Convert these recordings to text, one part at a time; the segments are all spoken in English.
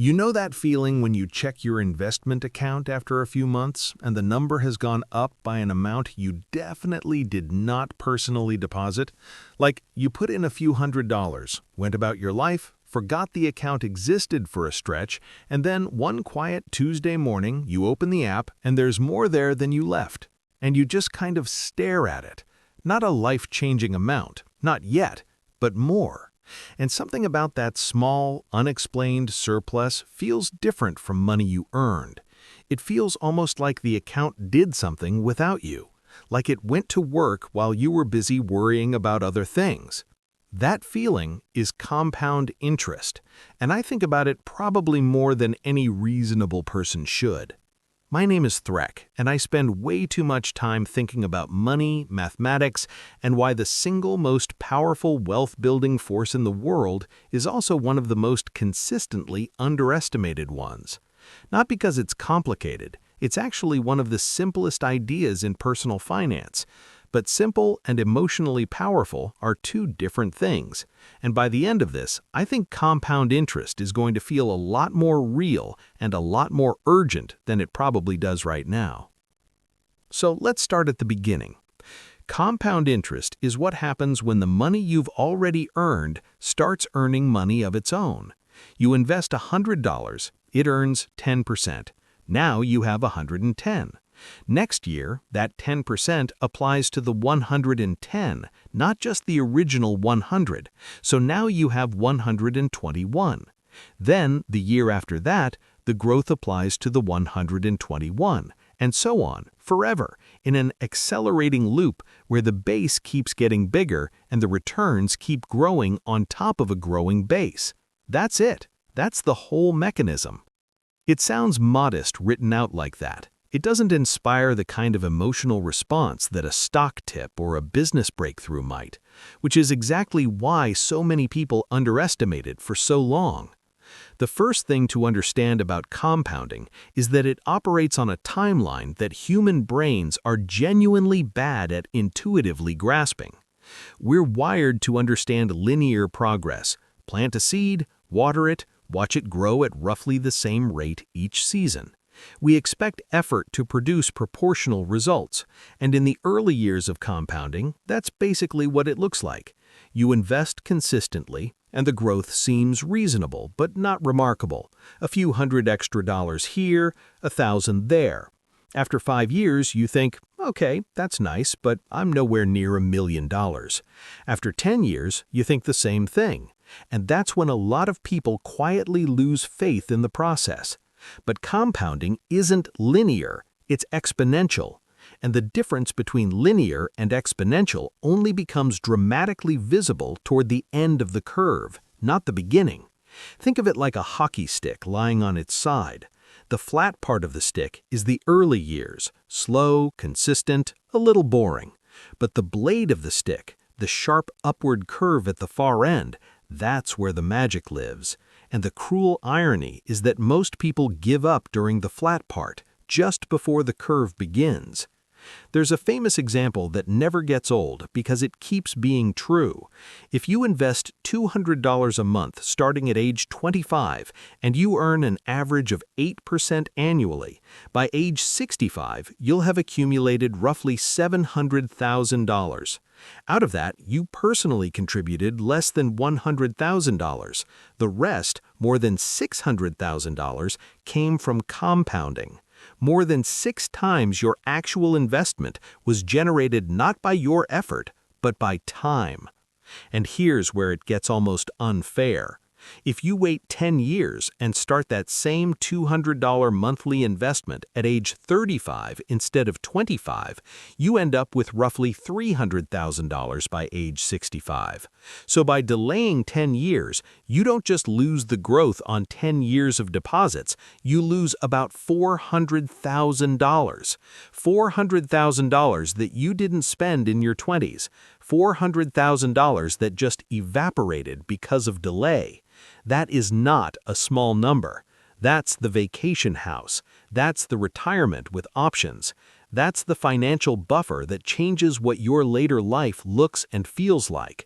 You know that feeling when you check your investment account after a few months and the number has gone up by an amount you definitely did not personally deposit? Like you put in a few $100s, went about your life, forgot the account existed for a stretch, and then one quiet Tuesday morning you open the app and there's more there than you left. And you just kind of stare at it. Not a life-changing amount, not yet, but more. And something about that small, unexplained surplus feels different from money you earned. It feels almost like the account did something without you, like it went to work while you were busy worrying about other things. That feeling is compound interest, and I think about it probably more than any reasonable person should. My name is Threk, and I spend way too much time thinking about money, mathematics, and why the single most powerful wealth-building force in the world is also one of the most consistently underestimated ones. Not because it's complicated, it's actually one of the simplest ideas in personal finance. But simple and emotionally powerful are two different things. And by the end of this, I think compound interest is going to feel a lot more real and a lot more urgent than it probably does right now. So let's start at the beginning. Compound interest is what happens when the money you've already earned starts earning money of its own. You invest $100, it earns 10%. Now you have 110. Next year, that 10% applies to the 110, not just the original 100, so now you have 121. Then, the year after that, the growth applies to the 121, and so on, forever, in an accelerating loop where the base keeps getting bigger and the returns keep growing on top of a growing base. That's it. That's the whole mechanism. It sounds modest written out like that. It doesn't inspire the kind of emotional response that a stock tip or a business breakthrough might, which is exactly why so many people underestimate it for so long. The first thing to understand about compounding is that it operates on a timeline that human brains are genuinely bad at intuitively grasping. We're wired to understand linear progress. Plant a seed, water it, watch it grow at roughly the same rate each season. We expect effort to produce proportional results, and in the early years of compounding, that's basically what it looks like. You invest consistently, and the growth seems reasonable but not remarkable. A few $100 extra here, 1,000 there. After 5 years, you think, okay, that's nice, but I'm nowhere near $1 million. After 10 years, you think the same thing, and that's when a lot of people quietly lose faith in the process. But compounding isn't linear, it's exponential. And the difference between linear and exponential only becomes dramatically visible toward the end of the curve, not the beginning. Think of it like a hockey stick lying on its side. The flat part of the stick is the early years, slow, consistent, a little boring. But the blade of the stick, the sharp upward curve at the far end, that's where the magic lives. And the cruel irony is that most people give up during the flat part, just before the curve begins. There's a famous example that never gets old because it keeps being true. If you invest $200 a month starting at age 25 and you earn an average of 8% annually, by age 65 you'll have accumulated roughly $700,000. Out of that, you personally contributed less than $100,000. The rest, more than $600,000, came from compounding. More than 6 times your actual investment was generated not by your effort, but by time. And here's where it gets almost unfair. If you wait 10 years and start that same $200 monthly investment at age 35 instead of 25, you end up with roughly $300,000 by age 65. So by delaying 10 years, you don't just lose the growth on 10 years of deposits, you lose about $400,000. $400,000 that you didn't spend in your 20s. $400,000 that just evaporated because of delay. That is not a small number. That's the vacation house. That's the retirement with options. That's the financial buffer that changes what your later life looks and feels like.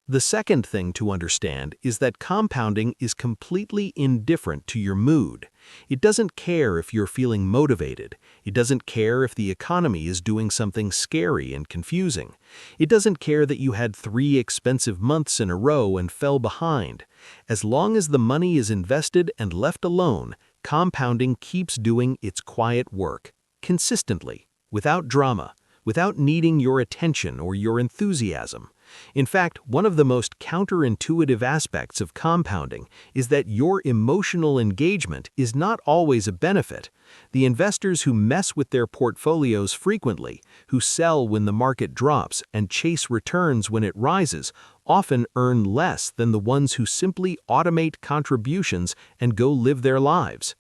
The second thing to understand is that compounding is completely indifferent to your mood. It doesn't care if you're feeling motivated. It doesn't care if the economy is doing something scary and confusing. It doesn't care that you had 3 expensive months in a row and fell behind. As long as the money is invested and left alone, compounding keeps doing its quiet work, consistently, without drama, without needing your attention or your enthusiasm. In fact, one of the most counterintuitive aspects of compounding is that your emotional engagement is not always a benefit. The investors who mess with their portfolios frequently, who sell when the market drops and chase returns when it rises, often earn less than the ones who simply automate contributions and go live their lives.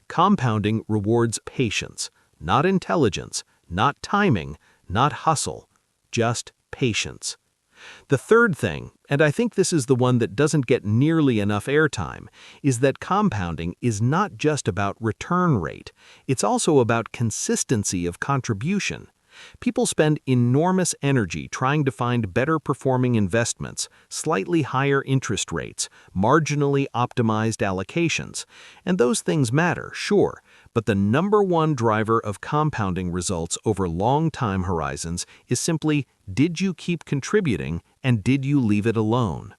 Compounding rewards patience, not intelligence, not timing, not hustle, just patience. The third thing, and I think this is the one that doesn't get nearly enough airtime, is that compounding is not just about return rate. It's also about consistency of contribution. People spend enormous energy trying to find better performing investments, slightly higher interest rates, marginally optimized allocations. And those things matter, sure, but the number one driver of compounding results over long time horizons is simply, did you keep contributing and did you leave it alone?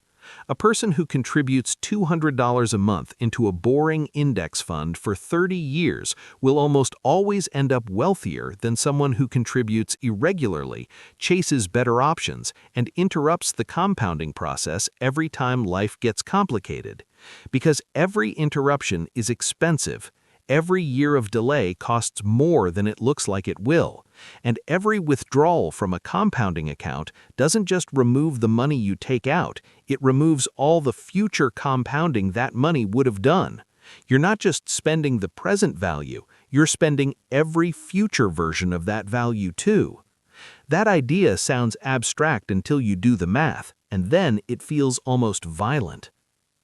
A person who contributes $200 a month into a boring index fund for 30 years will almost always end up wealthier than someone who contributes irregularly, chases better options, and interrupts the compounding process every time life gets complicated. Because every interruption is expensive. Every year of delay costs more than it looks like it will, and every withdrawal from a compounding account doesn't just remove the money you take out, it removes all the future compounding that money would have done. You're not just spending the present value, you're spending every future version of that value too. That idea sounds abstract until you do the math, and then it feels almost violent.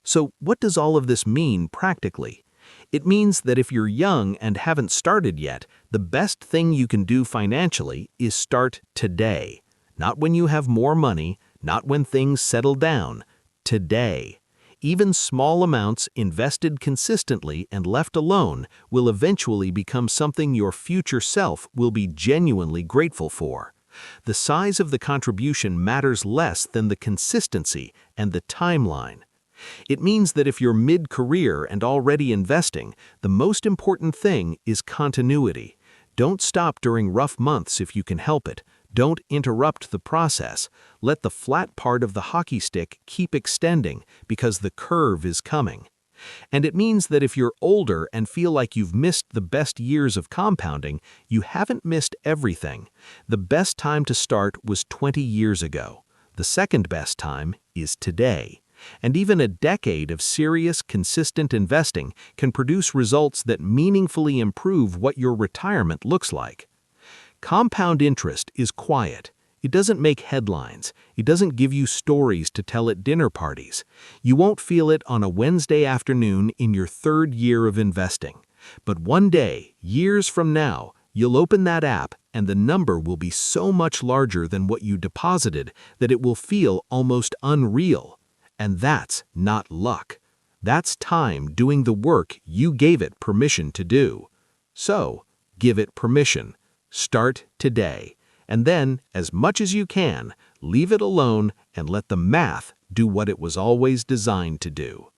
So what does all of this mean practically? It means that if you're young and haven't started yet, the best thing you can do financially is start today. Not when you have more money, not when things settle down. Today. Even small amounts invested consistently and left alone will eventually become something your future self will be genuinely grateful for. The size of the contribution matters less than the consistency and the timeline. It means that if you're mid-career and already investing, the most important thing is continuity. Don't stop during rough months if you can help it. Don't interrupt the process. Let the flat part of the hockey stick keep extending because the curve is coming. And it means that if you're older and feel like you've missed the best years of compounding, you haven't missed everything. The best time to start was 20 years ago. The second best time is today. And even a decade of serious, consistent investing can produce results that meaningfully improve what your retirement looks like. Compound interest is quiet. It doesn't make headlines. It doesn't give you stories to tell at dinner parties. You won't feel it on a Wednesday afternoon in your 3rd year of investing. But one day, years from now, you'll open that app and the number will be so much larger than what you deposited that it will feel almost unreal. And that's not luck. That's time doing the work you gave it permission to do. So, give it permission. Start today. And then, as much as you can, leave it alone and let the math do what it was always designed to do.